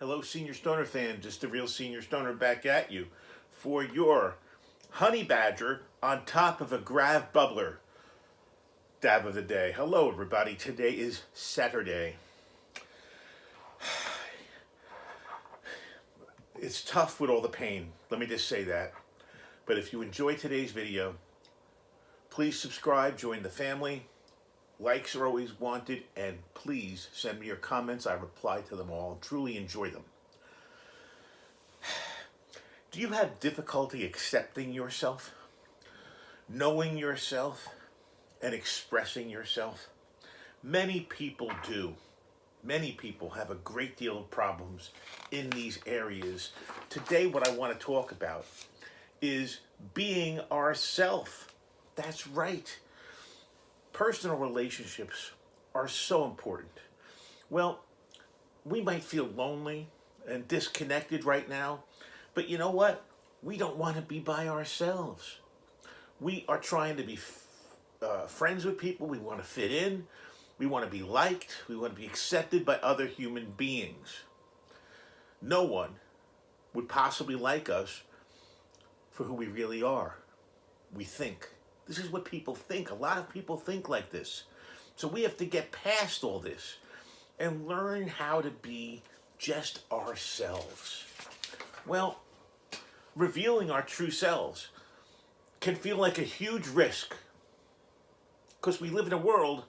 Hello, Senior Stoner fan. Just a real Senior Stoner back at you for your honey badger on top of a Grav bubbler dab of the day. Hello, everybody. Today is Saturday. It's tough with all the pain. Let me just say that. But if you enjoyed today's video, please subscribe, join the family. Likes are always wanted, and please send me your comments. I reply to them all. Truly enjoy them. Do you have difficulty accepting yourself, knowing yourself, and expressing yourself? Many people do. Many people have a great deal of problems in these areas. Today, what I want to talk about is being ourself. That's right. Personal relationships are so important. Well, we might feel lonely and disconnected right now, but you know what? We don't want to be by ourselves. We are trying to be friends with people. We want to fit in. We want to be liked. We want to be accepted by other human beings. No one would possibly like us for who we really are. We think. This is what people think. A lot of people think like this. So we have to get past all this and learn how to be just ourselves. Well, revealing our true selves can feel like a huge risk because we live in a world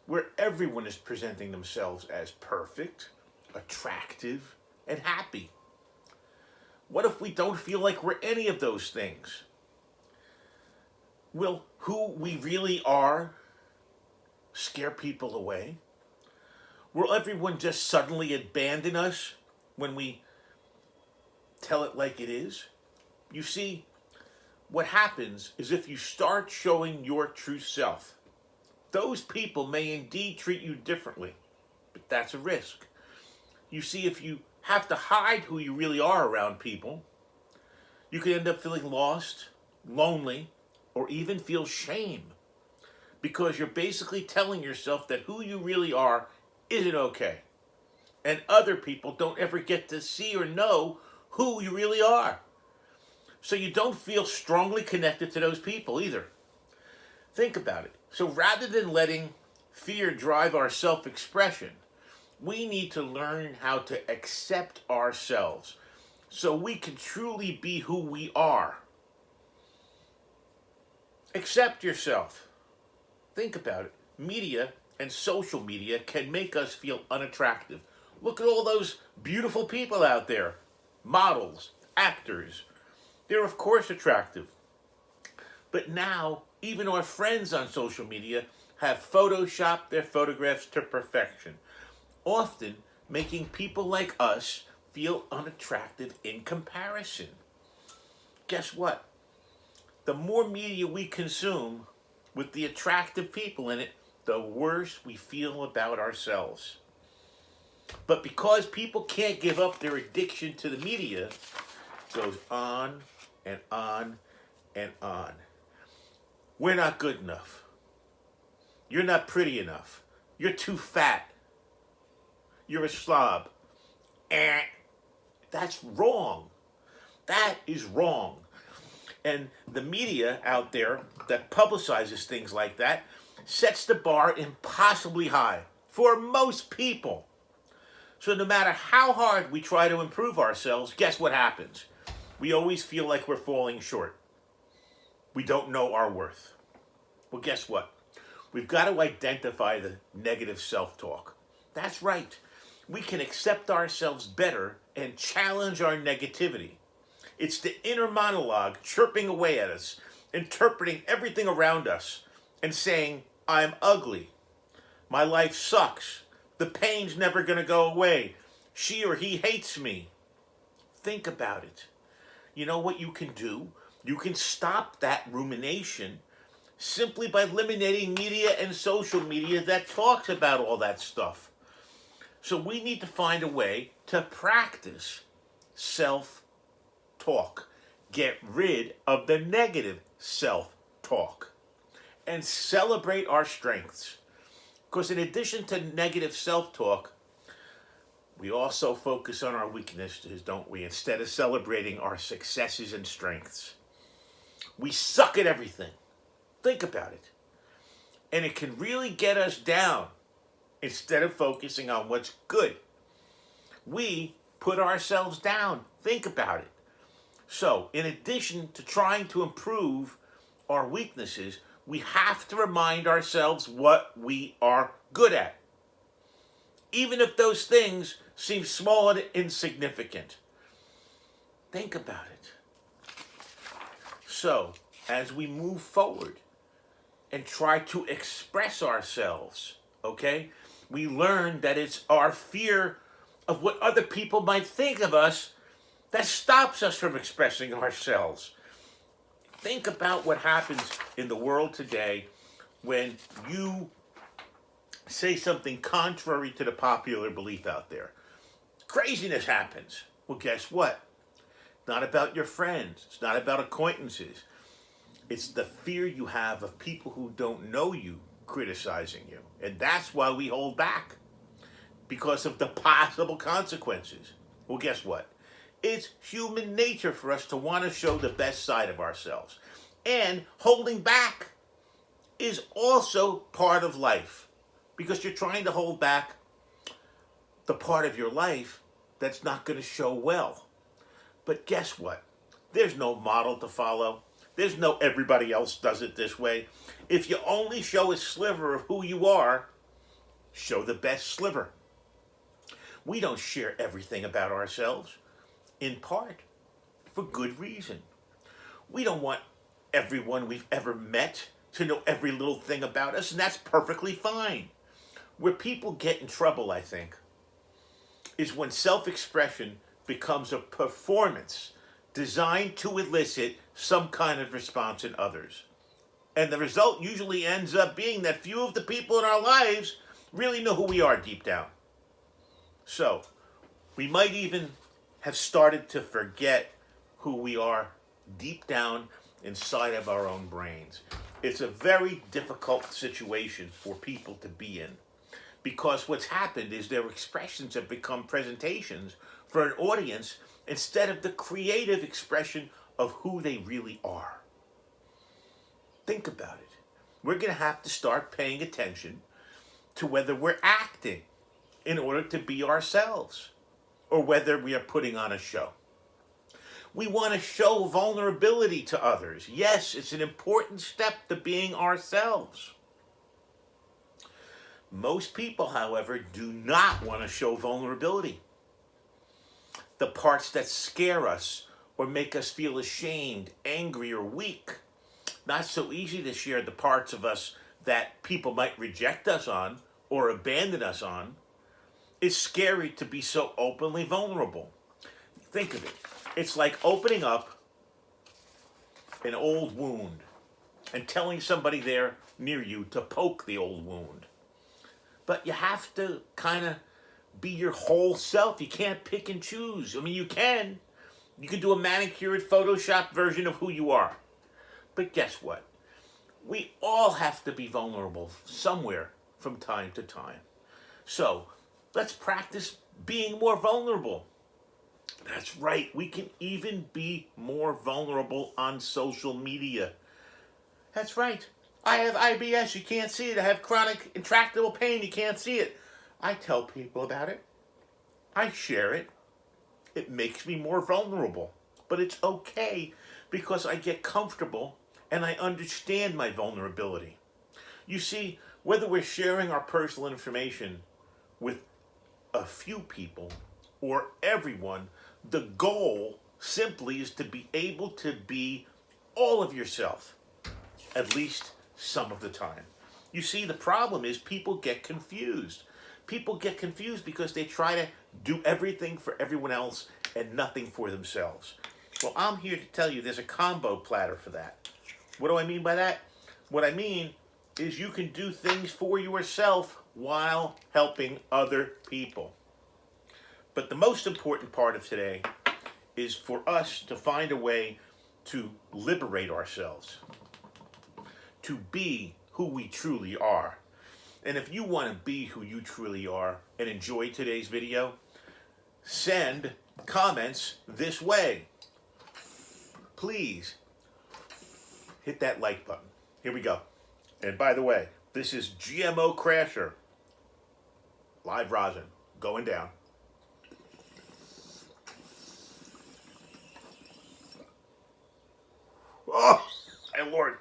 where everyone is presenting themselves as perfect, attractive, and happy. What if we don't feel like we're any of those things? Will who we really are scare people away? Will everyone just suddenly abandon us when we tell it like it is? You see, what happens is if you start showing your true self, those people may indeed treat you differently, but that's a risk. You see, if you have to hide who you really are around people, you could end up feeling lost, lonely, or even feel shame because you're basically telling yourself that who you really are isn't okay. And other people don't ever get to see or know who you really are. So you don't feel strongly connected to those people either. Think about it. So rather than letting fear drive our self-expression, we need to learn how to accept ourselves so we can truly be who we are. Accept yourself. Think about it. Media and social media can make us feel unattractive. Look at all those beautiful people out there. Models, actors. They're of course attractive. But now, even our friends on social media have photoshopped their photographs to perfection, often making people like us feel unattractive in comparison. Guess what? The more media we consume with the attractive people in it, the worse we feel about ourselves. But because people can't give up their addiction to the media, it goes on and on and on. We're not good enough. You're not pretty enough. You're too fat. You're a slob. That's wrong. That is wrong. And the media out there that publicizes things like that sets the bar impossibly high for most people. So no matter how hard we try to improve ourselves, guess what happens? We always feel like we're falling short. We don't know our worth. Well, guess what? We've got to identify the negative self-talk. That's right. We can accept ourselves better and challenge our negativity. It's the inner monologue chirping away at us, interpreting everything around us, and saying, I'm ugly. My life sucks. The pain's never going to go away. She or he hates me. Think about it. You know what you can do? You can stop that rumination simply by eliminating media and social media that talks about all that stuff. So we need to find a way to practice self-talk. Get rid of the negative self-talk and celebrate our strengths. Because in addition to negative self-talk, We also focus on our weaknesses, don't we, instead of celebrating our successes and strengths. We suck at everything. Think about it. And it can really get us down instead of focusing on what's good. We put ourselves down. Think about it. So, in addition to trying to improve our weaknesses, we have to remind ourselves what we are good at, even if those things seem small and insignificant. Think about it. So, as we move forward and try to express ourselves, okay, we learn that it's our fear of what other people might think of us that stops us from expressing ourselves. Think about what happens in the world today when you say something contrary to the popular belief out there. Craziness happens. Well, guess what? It's not about your friends. It's not about acquaintances. It's the fear you have of people who don't know you criticizing you. And that's why we hold back, because of the possible consequences. Well, guess what? It's human nature for us to want to show the best side of ourselves. And holding back is also part of life, because you're trying to hold back the part of your life that's not going to show well. But guess what? There's no model to follow. There's no everybody else does it this way. If you only show a sliver of who you are, show the best sliver. We don't share everything about ourselves, in part for good reason. We don't want everyone we've ever met to know every little thing about us, and that's perfectly fine. Where people get in trouble, I think, is when self-expression becomes a performance designed to elicit some kind of response in others. And the result usually ends up being that few of the people in our lives really know who we are deep down. So, we might even have started to forget who we are deep down inside of our own brains. It's a very difficult situation for people to be in, because what's happened is their expressions have become presentations for an audience instead of the creative expression of who they really are. Think about it. We're going to have to start paying attention to whether we're acting in order to be ourselves, or whether we are putting on a show. We want to show vulnerability to others. Yes, it's an important step to being ourselves. Most people, however, do not want to show vulnerability. The parts that scare us or make us feel ashamed, angry, or weak. Not so easy to share the parts of us that people might reject us on or abandon us on. It's scary to be so openly vulnerable. Think of it. It's like opening up an old wound and telling somebody there near you to poke the old wound. But you have to kind of be your whole self. You can't pick and choose. I mean, you can. You can do a manicured Photoshop version of who you are. But guess what? We all have to be vulnerable somewhere from time to time. So, let's practice being more vulnerable. That's right. We can even be more vulnerable on social media. That's right. I have IBS. You can't see it. I have chronic intractable pain. You can't see it. I tell people about it. I share it. It makes me more vulnerable. But it's okay because I get comfortable and I understand my vulnerability. You see, whether we're sharing our personal information with a few people or everyone, the goal simply is to be able to be all of yourself, at least some of the time. You see, the problem is people get confused. People get confused because they try to do everything for everyone else and nothing for themselves. Well, I'm here to tell you there's a combo platter for that. What do I mean by that? What I mean is you can do things for yourself while helping other people. But the most important part of today is for us to find a way to liberate ourselves, to be who we truly are. And if you want to be who you truly are and enjoy today's video, send comments this way. Please hit that like button. Here we go. And by the way, this is GMO Crasher. Live rosin going down. Oh, my Lord.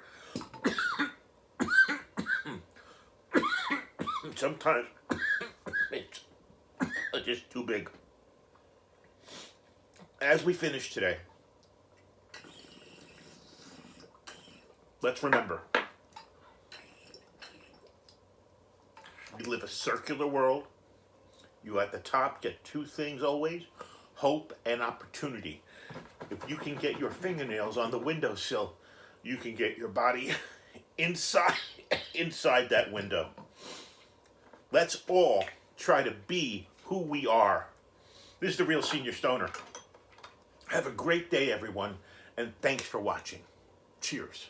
Sometimes it's just too big. As we finish today, let's remember, you live a circular world. You at the top get two things always, hope and opportunity. If you can get your fingernails on the windowsill, you can get your body inside that window. Let's all try to be who we are. This is the Real Senior Stoner. Have a great day, everyone, and thanks for watching. Cheers.